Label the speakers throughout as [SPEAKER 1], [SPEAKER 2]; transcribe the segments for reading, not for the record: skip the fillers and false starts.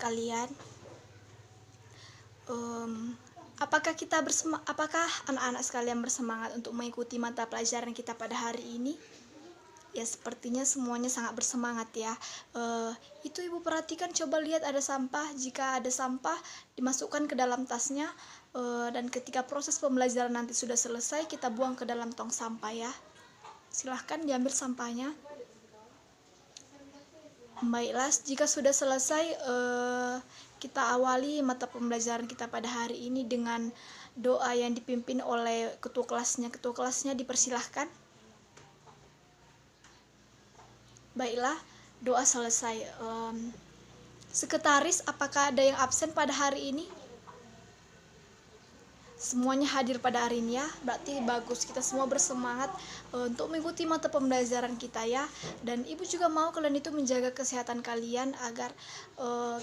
[SPEAKER 1] kalian. Apakah anak-anak sekalian bersemangat untuk mengikuti mata pelajaran kita pada hari ini? Ya, sepertinya semuanya sangat bersemangat ya. Itu ibu perhatikan, coba lihat ada sampah. Jika ada sampah, dimasukkan ke dalam tasnya, dan ketika proses pembelajaran nanti sudah selesai, kita buang ke dalam tong sampah ya. Silahkan diambil sampahnya. Baiklah, jika sudah selesai, kita awali mata pembelajaran kita pada hari ini dengan doa yang dipimpin oleh ketua kelasnya. Ketua kelasnya dipersilahkan. Baiklah, doa selesai. Sekretaris, apakah ada yang absen pada hari ini? Semuanya hadir pada hari ini ya, berarti bagus, kita semua bersemangat untuk mengikuti mata pembelajaran kita ya. Dan ibu juga mau kalian itu menjaga kesehatan kalian agar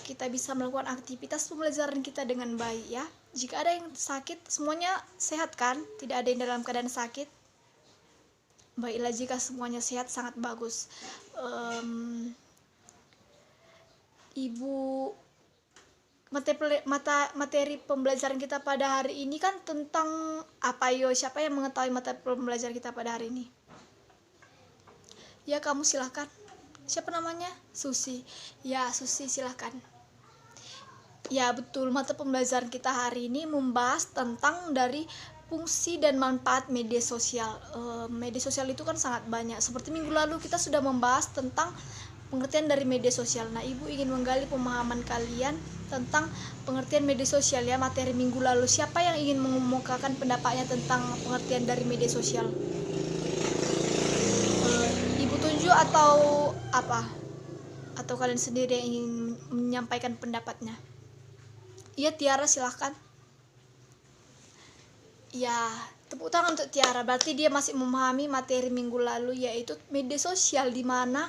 [SPEAKER 1] kita bisa melakukan aktivitas pembelajaran kita dengan baik ya. Jika ada yang sakit, semuanya sehat kan? Tidak ada yang dalam keadaan sakit? Baiklah, jika semuanya sehat sangat bagus. Ibu, materi pembelajaran kita pada hari ini kan tentang apa yo? Siapa yang mengetahui mata pembelajaran kita pada hari ini? Ya, kamu silahkan. Siapa namanya? Susi. Ya, Susi silahkan. Ya, betul, mata pembelajaran kita hari ini membahas tentang dari fungsi dan manfaat media sosial. Media sosial itu kan sangat banyak. Seperti minggu lalu kita sudah membahas tentang pengertian dari media sosial. Nah, ibu ingin menggali pemahaman kalian tentang pengertian media sosial ya, materi minggu lalu. Siapa yang ingin mengemukakan pendapatnya tentang pengertian dari media sosial? Ibu tunjuk atau apa? Atau kalian sendiri yang ingin menyampaikan pendapatnya? Iya, Tiara silahkan. Ya, tepuk tangan untuk Tiara, berarti dia masih memahami materi minggu lalu, yaitu media sosial, di mana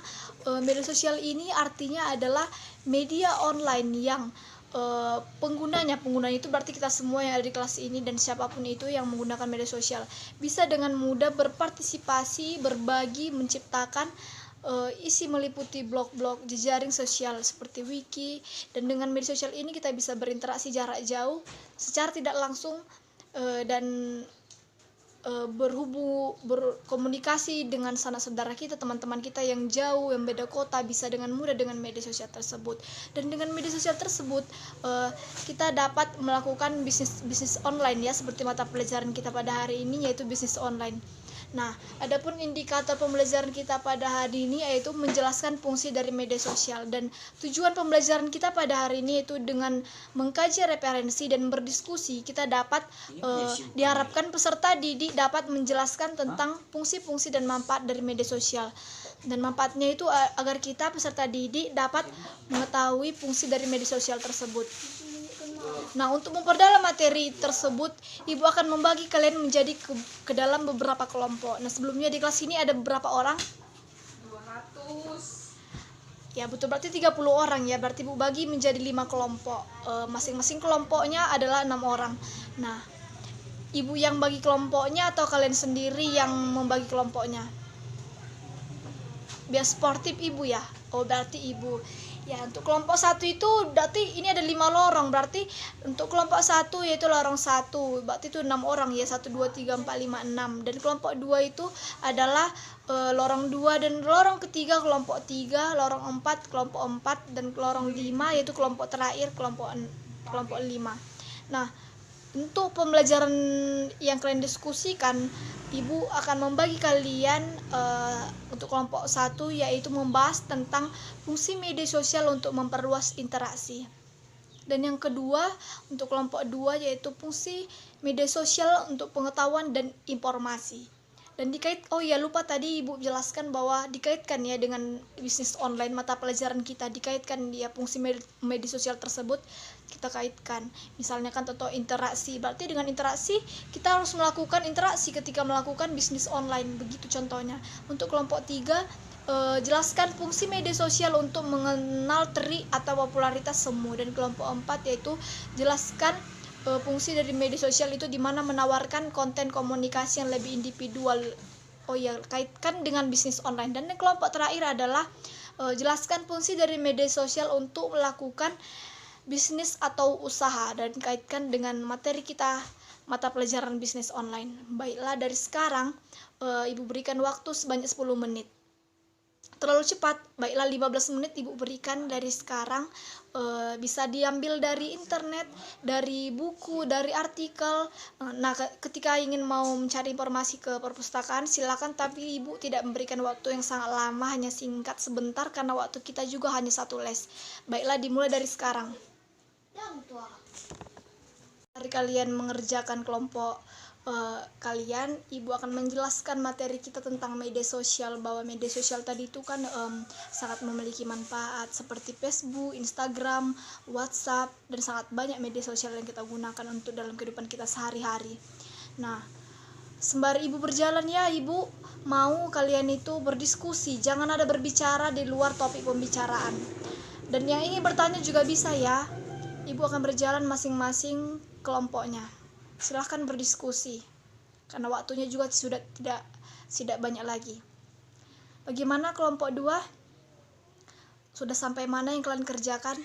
[SPEAKER 1] media sosial ini artinya adalah media online yang pengguna itu berarti kita semua yang ada di kelas ini dan siapapun itu yang menggunakan media sosial bisa dengan mudah berpartisipasi, berbagi, menciptakan isi meliputi blog-blog, jejaring sosial seperti wiki, dan dengan media sosial ini kita bisa berinteraksi jarak jauh secara tidak langsung dan berkomunikasi dengan sanak saudara kita, teman-teman kita yang jauh, yang beda kota, bisa dengan mudah dengan media sosial tersebut. Dan dengan media sosial tersebut kita dapat melakukan bisnis online ya, seperti mata pelajaran kita pada hari ini yaitu bisnis online. Nah, adapun indikator pembelajaran kita pada hari ini yaitu menjelaskan fungsi dari media sosial, dan tujuan pembelajaran kita pada hari ini yaitu dengan mengkaji referensi dan berdiskusi kita dapat diharapkan peserta didik dapat menjelaskan tentang fungsi-fungsi dan manfaat dari media sosial. Dan manfaatnya itu agar kita peserta didik dapat mengetahui fungsi dari media sosial tersebut. Nah, untuk memperdalam materi tersebut, Ibu akan membagi kalian menjadi ke dalam beberapa kelompok. Nah, sebelumnya di kelas ini ada beberapa orang? 200. Ya, betul, berarti 30 orang ya. Berarti Ibu bagi menjadi 5 kelompok. Masing-masing kelompoknya adalah 6 orang. Nah, Ibu yang bagi kelompoknya atau kalian sendiri yang membagi kelompoknya? Biar sportif Ibu ya. Oh, berarti Ibu. Ya, untuk kelompok 1 itu berarti ini ada 5 lorong. Berarti untuk kelompok 1 yaitu lorong 1. Berarti itu 6 orang ya. 1, 2, 3, 4, 5, 6. Dan kelompok 2 itu adalah lorong 2, dan lorong ketiga kelompok 3, lorong 4 kelompok 4, dan lorong 5 yaitu kelompok terakhir kelompok 5. Nah, untuk pembelajaran yang kalian diskusikan, Ibu akan membagi kalian untuk kelompok 1 yaitu membahas tentang fungsi media sosial untuk memperluas interaksi. Dan yang kedua untuk kelompok 2 yaitu fungsi media sosial untuk pengetahuan dan informasi. Dan lupa tadi Ibu jelaskan bahwa dikaitkan ya dengan bisnis online, mata pelajaran kita dikaitkan dia fungsi media sosial tersebut kita kaitkan. Misalnya kan contoh interaksi, berarti dengan interaksi kita harus melakukan interaksi ketika melakukan bisnis online, begitu contohnya. Untuk kelompok 3 jelaskan fungsi media sosial untuk mengenal trik atau popularitas semu. Dan kelompok 4 yaitu jelaskan fungsi dari media sosial itu di mana menawarkan konten komunikasi yang lebih individual. Kaitkan dengan bisnis online. Dan kelompok terakhir adalah jelaskan fungsi dari media sosial untuk melakukan bisnis atau usaha dan kaitkan dengan materi kita mata pelajaran bisnis online. Baiklah, dari sekarang Ibu berikan waktu sebanyak 10 menit. Terlalu cepat, baiklah 15 menit Ibu berikan dari sekarang. Bisa diambil dari internet, dari buku, dari artikel. Nah, ketika ingin mau mencari informasi ke perpustakaan silakan, tapi Ibu tidak memberikan waktu yang sangat lama, hanya singkat sebentar karena waktu kita juga hanya 1 les. Baiklah, dimulai dari sekarang. Dari kalian mengerjakan kelompok kalian, Ibu akan menjelaskan materi kita tentang media sosial, bahwa media sosial tadi itu kan sangat memiliki manfaat seperti Facebook, Instagram, WhatsApp, dan sangat banyak media sosial yang kita gunakan untuk dalam kehidupan kita sehari-hari. Nah, sembari Ibu berjalan ya, Ibu mau kalian itu berdiskusi, jangan ada berbicara di luar topik pembicaraan. Dan yang ingin bertanya juga bisa ya, Ibu akan berjalan masing-masing kelompoknya. Silahkan berdiskusi, karena waktunya juga sudah tidak banyak lagi. Bagaimana kelompok 2? Sudah sampai mana yang kalian kerjakan?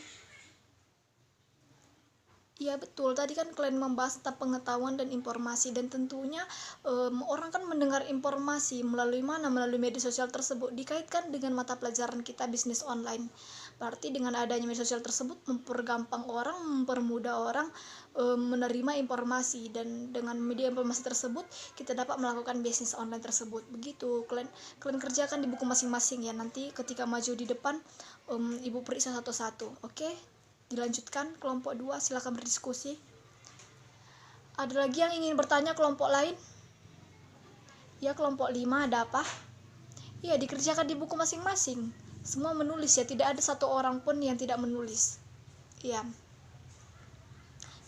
[SPEAKER 1] Iya betul, tadi kan kalian membahas tentang pengetahuan dan informasi, dan tentunya orang kan mendengar informasi melalui mana? Melalui media sosial tersebut, dikaitkan dengan mata pelajaran kita bisnis online. Berarti dengan adanya media sosial tersebut mempergampang orang, mempermudah orang menerima informasi, dan dengan media informasi tersebut kita dapat melakukan bisnis online tersebut. Begitu kalian kerjakan di buku masing-masing ya, nanti ketika maju di depan Ibu periksa satu-satu. Oke? Dilanjutkan kelompok 2, silakan berdiskusi. Ada lagi yang ingin bertanya kelompok lain? Ya, kelompok 5 ada apa? Ya, dikerjakan di buku masing-masing. Semua menulis ya, tidak ada satu orang pun yang tidak menulis. Ya.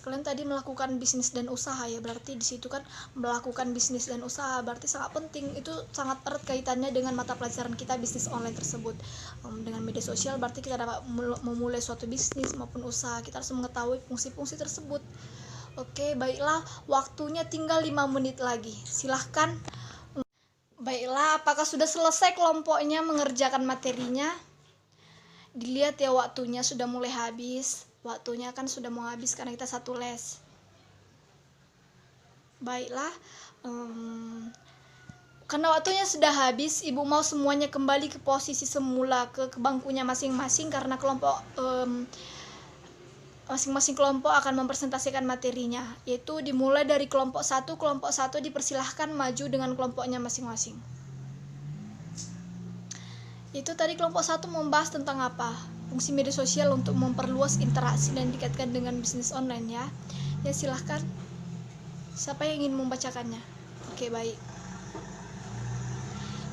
[SPEAKER 1] Kalian tadi melakukan bisnis dan usaha ya, berarti di situ kan melakukan bisnis dan usaha berarti sangat penting, itu sangat erat kaitannya dengan mata pelajaran kita bisnis online tersebut. Dengan media sosial berarti kita dapat memulai suatu bisnis maupun usaha, kita harus mengetahui fungsi-fungsi tersebut. Oke, baiklah, waktunya tinggal 5 menit lagi, silahkan. Baiklah, apakah sudah selesai kelompoknya mengerjakan materinya? Dilihat ya, waktunya sudah mulai habis. Waktunya kan sudah mau habis karena kita 1 les. Baiklah, karena waktunya sudah habis, Ibu mau semuanya kembali ke posisi semula, ke bangkunya masing-masing, karena masing-masing kelompok akan mempresentasikan materinya, yaitu dimulai dari kelompok 1. Kelompok 1 dipersilahkan maju dengan kelompoknya masing-masing. Itu tadi kelompok 1 membahas tentang apa? Fungsi media sosial untuk memperluas interaksi dan dikaitkan dengan bisnis online ya. Ya, silahkan. Siapa yang ingin membacakannya? Oke, baik.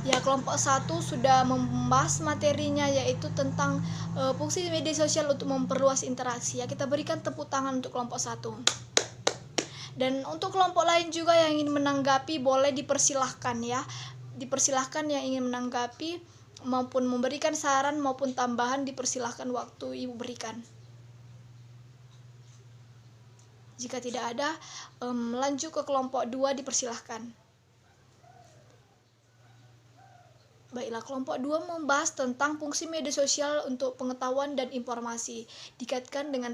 [SPEAKER 1] Ya, kelompok 1 sudah membahas materinya, yaitu tentang fungsi media sosial untuk memperluas interaksi ya. Kita berikan tepuk tangan untuk kelompok 1. Dan untuk kelompok lain juga yang ingin menanggapi boleh dipersilahkan ya. Dipersilahkan yang ingin menanggapi maupun memberikan saran maupun tambahan, dipersilahkan, waktu Ibu berikan. Jika tidak ada, lanjut ke kelompok 2, dipersilahkan. Baiklah, kelompok 2 membahas tentang fungsi media sosial untuk pengetahuan dan informasi, dikaitkan dengan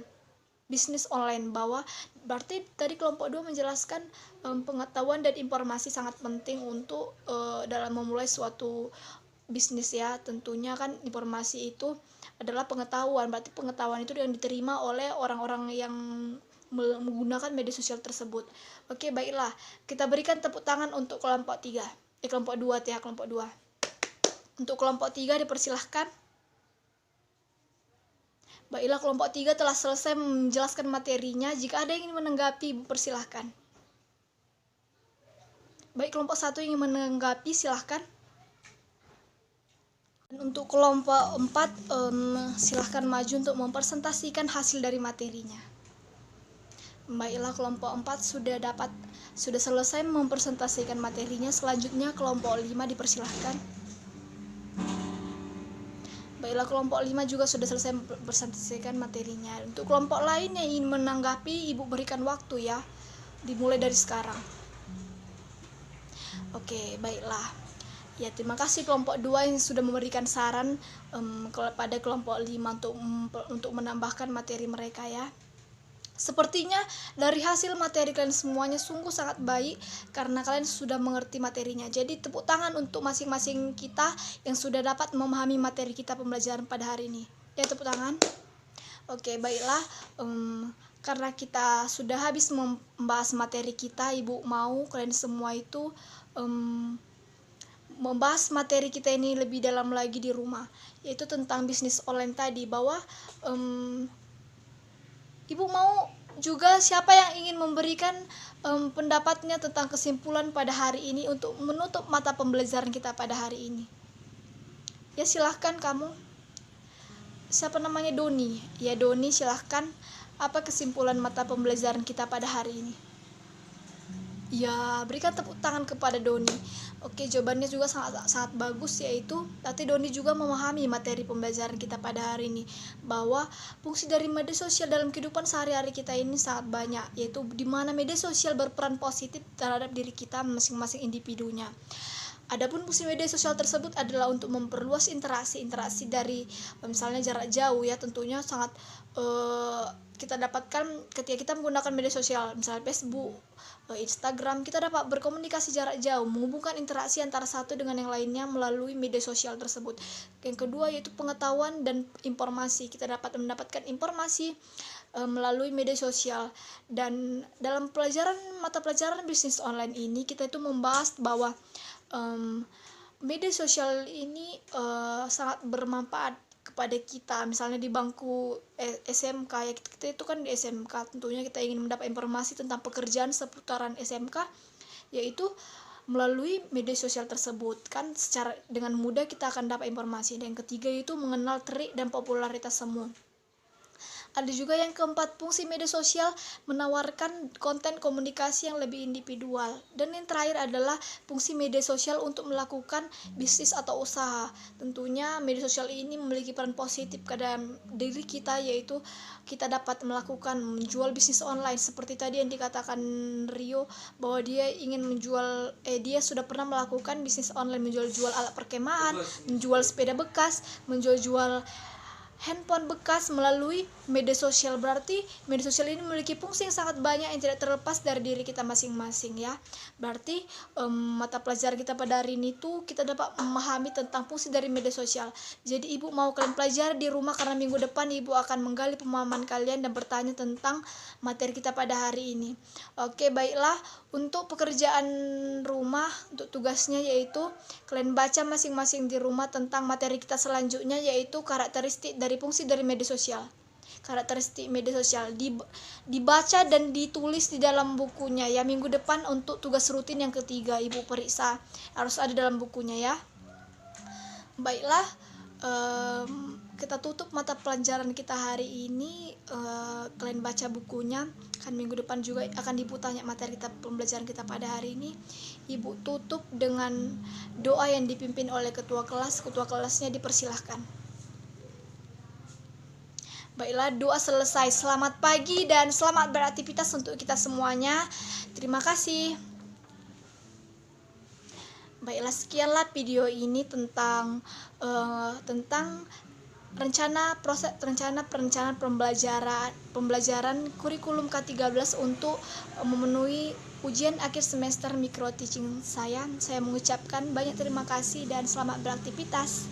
[SPEAKER 1] bisnis online, bahwa berarti tadi kelompok 2 menjelaskan pengetahuan dan informasi sangat penting untuk dalam memulai suatu bisnis ya. Tentunya kan informasi itu adalah pengetahuan, berarti pengetahuan itu yang diterima oleh orang-orang yang menggunakan media sosial tersebut. Oke, baiklah, kita berikan tepuk tangan untuk kelompok 3. Kelompok 2 ya, kelompok 2. Untuk kelompok 3 dipersilahkan. Baiklah, kelompok 3 telah selesai menjelaskan materinya. Jika ada yang ingin menanggapi, persilahkan. Baik, kelompok 1 ingin menanggapi, silahkan. Dan untuk kelompok 4, silahkan maju untuk mempresentasikan hasil dari materinya. Baiklah, kelompok 4 sudah selesai mempresentasikan materinya. Selanjutnya kelompok 5 dipersilahkan. Baiklah, kelompok 5 juga sudah selesai mempresentasikan materinya. Untuk kelompok lain yang ingin menanggapi, Ibu berikan waktu ya. Dimulai dari sekarang. Oke, baiklah. Ya, terima kasih kelompok 2 yang sudah memberikan saran kepada kelompok 5 untuk menambahkan materi mereka ya. Sepertinya dari hasil materi kalian semuanya sungguh sangat baik karena kalian sudah mengerti materinya. Jadi tepuk tangan untuk masing-masing kita yang sudah dapat memahami materi kita pembelajaran pada hari ini. Ya, tepuk tangan. Oke, baiklah. Karena kita sudah habis membahas materi kita, Ibu mau kalian semua itu membahas materi kita ini lebih dalam lagi di rumah, yaitu tentang bisnis online tadi, bahwa Ibu mau juga siapa yang ingin memberikan pendapatnya tentang kesimpulan pada hari ini untuk menutup mata pembelajaran kita pada hari ini. Ya, silahkan kamu. Siapa namanya? Doni. Ya, Doni, silahkan. Apa kesimpulan mata pembelajaran kita pada hari ini? Ya, berikan tepuk tangan kepada Doni. Oke, jawabannya juga sangat bagus, yaitu nanti Doni juga memahami materi pembelajaran kita pada hari ini, bahwa fungsi dari media sosial dalam kehidupan sehari-hari kita ini sangat banyak, yaitu di mana media sosial berperan positif terhadap diri kita masing-masing individunya. Adapun fungsi media sosial tersebut adalah untuk memperluas interaksi dari misalnya jarak jauh ya, tentunya sangat kita dapatkan ketika kita menggunakan media sosial, misalnya Facebook, Instagram, kita dapat berkomunikasi jarak jauh, menghubungkan interaksi antara satu dengan yang lainnya melalui media sosial tersebut. Yang kedua yaitu pengetahuan dan informasi, kita dapat mendapatkan informasi melalui media sosial. Dan dalam mata pelajaran bisnis online ini kita itu membahas bahwa media sosial ini sangat bermanfaat kepada kita, misalnya di bangku SMK ya, kita itu kan di SMK, tentunya kita ingin mendapat informasi tentang pekerjaan seputaran SMK, yaitu melalui media sosial tersebut kan, secara dengan mudah kita akan dapat informasi. Dan yang ketiga itu mengenal trik dan popularitas semua. Ada juga yang keempat, fungsi media sosial menawarkan konten komunikasi yang lebih individual. Dan yang terakhir adalah fungsi media sosial untuk melakukan bisnis atau usaha. Tentunya media sosial ini memiliki peran positif pada diri kita, yaitu kita dapat melakukan menjual bisnis online seperti tadi yang dikatakan Rio, bahwa dia ingin dia sudah pernah melakukan bisnis online, menjual alat perkemahan, menjual sepeda bekas, menjual handphone bekas melalui media sosial. Berarti media sosial ini memiliki fungsi yang sangat banyak yang tidak terlepas dari diri kita masing-masing ya. Berarti mata pelajaran kita pada hari ini tuh kita dapat memahami tentang fungsi dari media sosial. Jadi Ibu mau kalian pelajari di rumah, karena minggu depan Ibu akan menggali pemahaman kalian dan bertanya tentang materi kita pada hari ini. Oke, baiklah. Untuk pekerjaan rumah, untuk tugasnya yaitu kalian baca masing-masing di rumah tentang materi kita selanjutnya, yaitu karakteristik dari fungsi dari media sosial. Karakteristik media sosial dibaca dan ditulis di dalam bukunya ya. Minggu depan untuk tugas rutin yang ketiga Ibu periksa, harus ada dalam bukunya ya. Baiklah, kita tutup mata pelajaran kita hari ini. Kalian baca bukunya, kan minggu depan juga akan ditanya materi kita pembelajaran kita pada hari ini. Ibu tutup dengan doa yang dipimpin oleh ketua kelas. Ketua kelasnya dipersilahkan. Baiklah, doa selesai. Selamat pagi dan selamat beraktivitas untuk kita semuanya. Terima kasih. Baiklah, sekianlah video ini tentang rencana pembelajaran kurikulum K13 untuk memenuhi ujian akhir semester micro teaching saya. Saya mengucapkan banyak terima kasih dan selamat beraktivitas.